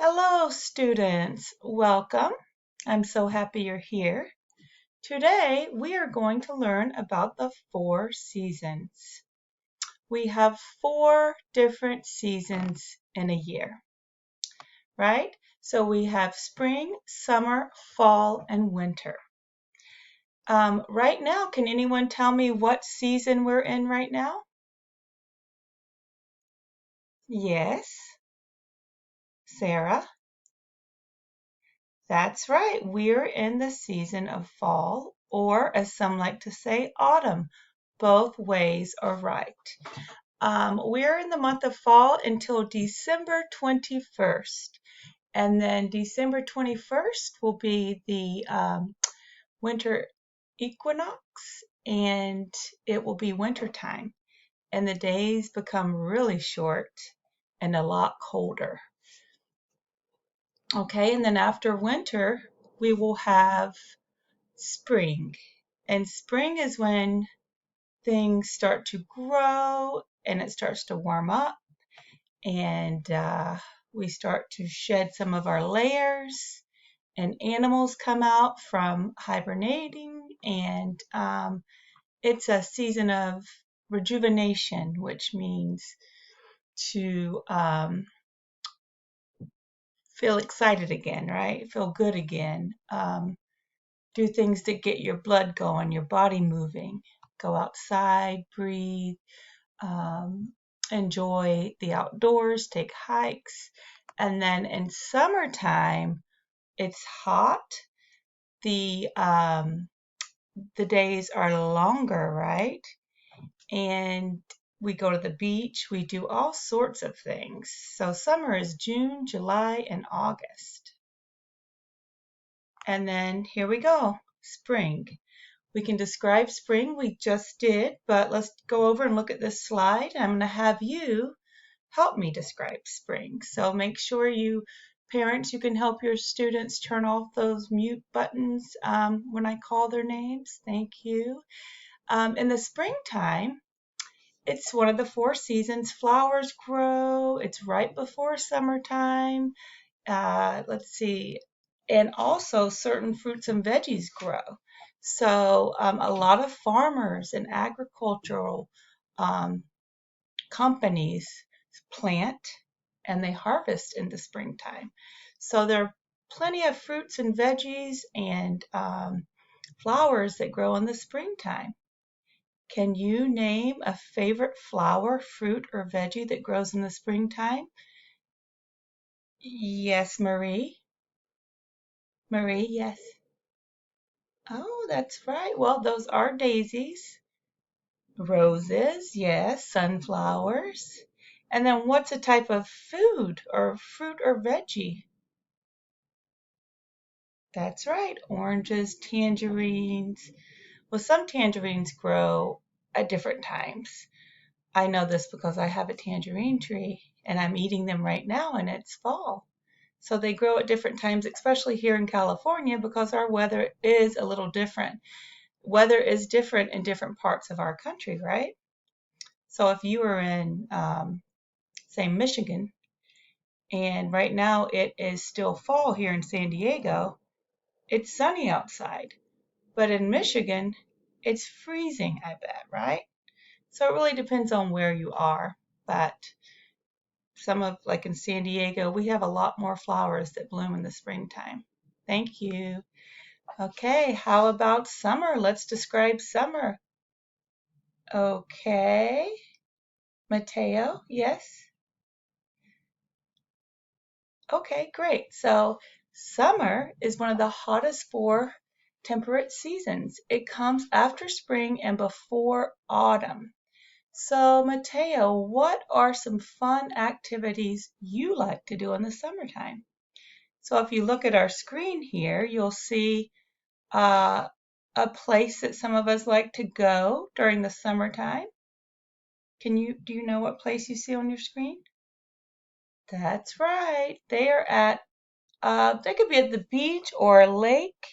Hello, students. Welcome. I'm so happy you're here. Today, we are going to learn about the 4 seasons. We have 4 different seasons in a year, right? So we have spring, summer, fall, and winter. Right now, can anyone tell me what season we're in right now? Yes, Sarah. That's right. We're in the season of fall, or as some like to say, autumn. Both ways are right. We're in the month of fall until December 21st. And then December 21st will be the winter equinox, and it will be winter time. And the days become really short and a lot colder. Okay, and then after winter, we will have spring. And spring is when things start to grow and it starts to warm up, and we start to shed some of our layers, and animals come out from hibernating, and it's a season of rejuvenation, which means to feel excited again, right? Feel good again. Do things that get your blood going, your body moving. Go outside, breathe, um, enjoy the outdoors, take hikes. And then in summertime, it's hot. The days are longer, right? And we go to the beach. We do all sorts of things. So summer is June, July, and August. And then here we go, spring. We can describe spring, we just did, but let's go over and look at this slide. I'm going to have you help me describe spring. So make sure parents, you can help your students turn off those mute buttons when I call their names. Thank you. In the springtime, it's one of the 4 seasons. Flowers grow. It's right before summertime. Let's see, and also certain fruits and veggies grow. So a lot of farmers and agricultural um, companies plant and they harvest in the springtime. So there are plenty of fruits and veggies and flowers that grow in the springtime. Can you name a favorite flower, fruit, or veggie that grows in the springtime? Yes, Marie. Marie, yes. Oh, that's right. Well, those are daisies. Roses, yes. Sunflowers. And then what's a type of food or fruit or veggie? That's right. Oranges, tangerines. Well, some tangerines grow at different times. I know this because I have a tangerine tree and I'm eating them right now and it's fall. So they grow at different times, especially here in California because our weather is a little different. Weather is different in different parts of our country, right? So if you were in, say, Michigan, and right now it is still fall here in San Diego, it's sunny outside. But in Michigan, it's freezing, I bet, right? So it really depends on where you are. But like in San Diego, we have a lot more flowers that bloom in the springtime. Thank you. Okay, how about summer? Let's describe summer. Okay. Mateo, yes? Okay, great. So summer is one of the hottest 4 temperate seasons. It comes after spring and before autumn. So Mateo, what are some fun activities you like to do in the summertime? So if you look at our screen here, you'll see uh, a place that some of us like to go during the summertime. Do you know what place you see on your screen? That's right. They could be at the beach or a lake,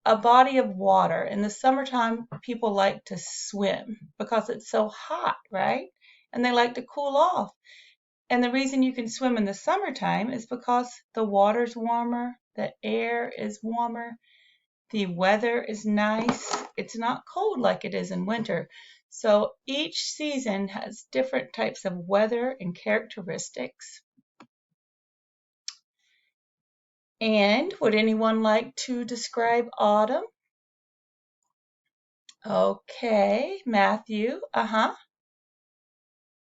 a body of water. In the summertime, people like to swim because it's so hot, right? And they like to cool off. And the reason you can swim in the summertime is because the water's warmer, the air is warmer, the weather is nice. It's not cold like it is in winter. So each season has different types of weather and characteristics. And would anyone like to describe autumn? Okay, Matthew.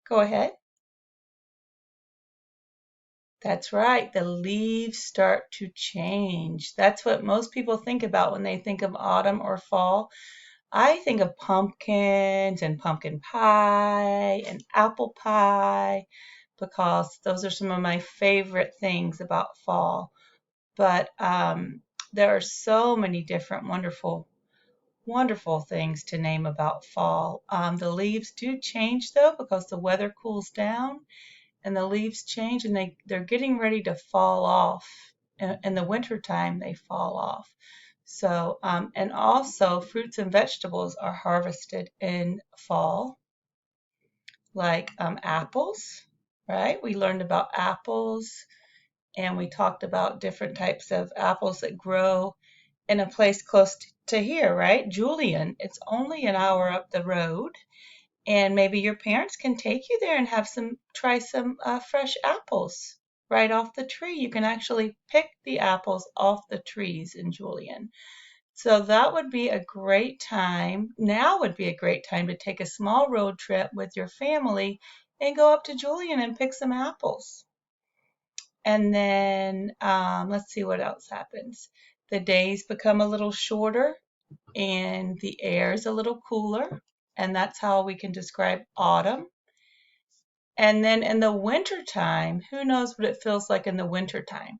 Go ahead. That's right. The leaves start to change. That's what most people think about when they think of autumn or fall. I think of pumpkins and pumpkin pie and apple pie because those are some of my favorite things about fall. But there are so many different wonderful things to name about fall. The leaves do change though because the weather cools down and the leaves change and they're getting ready to fall off. In the wintertime, they fall off. So, and also fruits and vegetables are harvested in fall, like apples, right? We learned about apples and we talked about different types of apples that grow in a place close to here, right? Julian, it's only an hour up the road, and maybe your parents can take you there and try some fresh apples right off the tree. You can actually pick the apples off the trees in Julian. So that would be a great time. Now would be a great time to take a small road trip with your family and go up to Julian and pick some apples. And then let's see what else happens. The days become a little shorter and the air is a little cooler. And that's how we can describe autumn. And then in the wintertime, who knows what it feels like in the wintertime?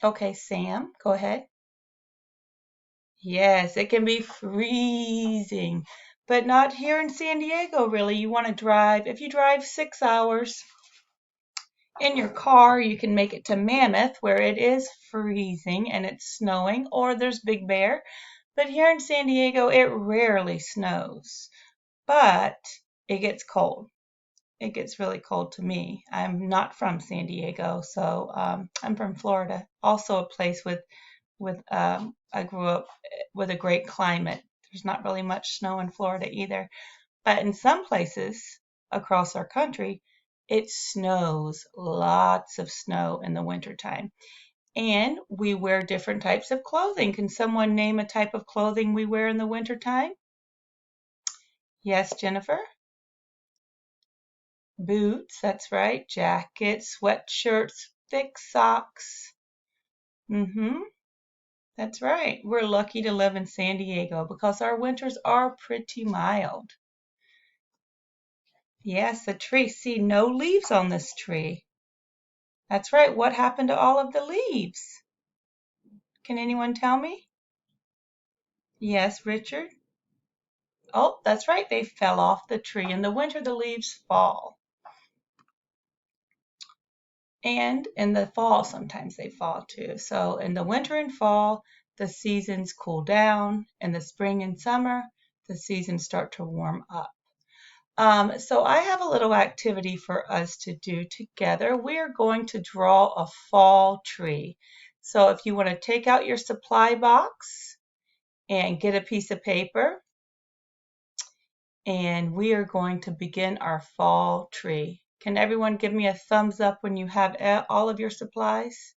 Okay, Sam, go ahead. Yes, it can be freezing, but not here in San Diego, really. You want to drive, if you drive 6 hours in your car, you can make it to Mammoth, where it is freezing and it's snowing, or there's Big Bear. But here in San Diego, it rarely snows, but it gets cold. It gets really cold to me. I'm not from San Diego, so I'm from Florida, also a place with I grew up with a great climate. There's not really much snow in Florida either, but in some places across our country, it snows, lots of snow in the wintertime. And we wear different types of clothing. Can someone name a type of clothing we wear in the wintertime? Yes, Jennifer? Boots, that's right. Jackets, sweatshirts, thick socks. Mm-hmm. That's right. We're lucky to live in San Diego because our winters are pretty mild. Yes, the tree. See, no leaves on this tree. That's right. What happened to all of the leaves? Can anyone tell me? Yes, Richard? Oh, that's right. They fell off the tree. In the winter, the leaves fall. And in the fall, sometimes they fall too. So in the winter and fall, the seasons cool down. In the spring and summer, the seasons start to warm up. So I have a little activity for us to do together. We're going to draw a fall tree. So if you want to take out your supply box and get a piece of paper, and we are going to begin our fall tree. Can everyone give me a thumbs up when you have all of your supplies?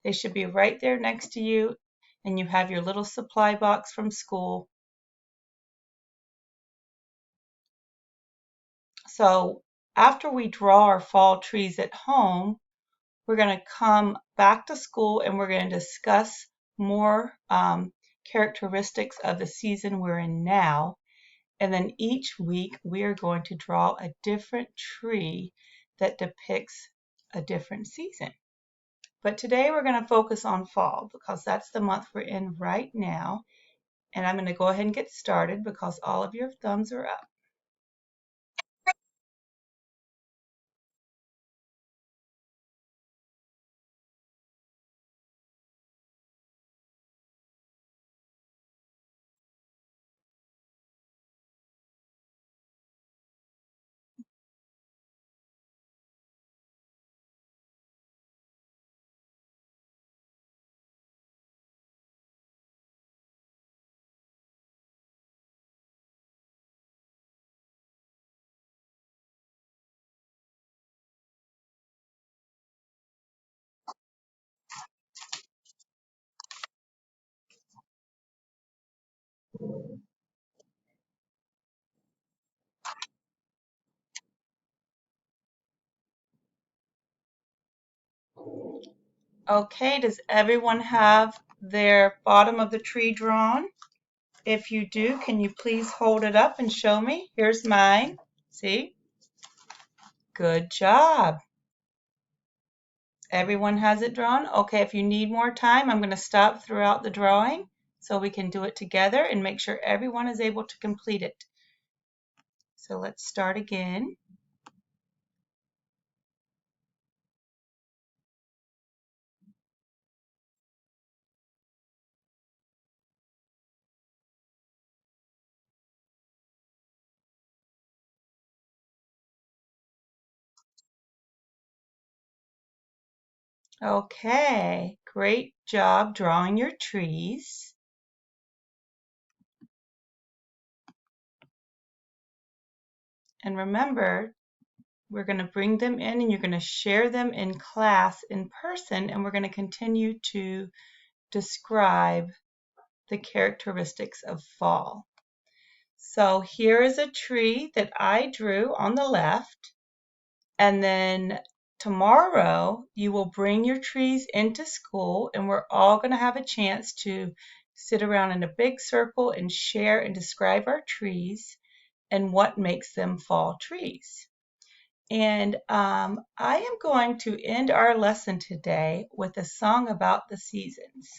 They should be right there next to you, and you have your little supply box from school. So after we draw our fall trees at home, we're going to come back to school and we're going to discuss more characteristics of the season we're in now. And then each week we are going to draw a different tree that depicts a different season. But today we're going to focus on fall because that's the month we're in right now. And I'm going to go ahead and get started because all of your thumbs are up. Okay, does everyone have their bottom of the tree drawn? If you do, can you please hold it up and show me? Here's mine. See? Good job. Everyone has it drawn? Okay, if you need more time, I'm going to stop throughout the drawing so we can do it together and make sure everyone is able to complete it. So let's start again. Okay, great job drawing your trees. And remember, we're going to bring them in and you're going to share them in class in person, and we're going to continue to describe the characteristics of fall. So here is a tree that I drew on the left, and then tomorrow you will bring your trees into school and we're all going to have a chance to sit around in a big circle and share and describe our trees and what makes them fall trees. And I am going to end our lesson today with a song about the seasons.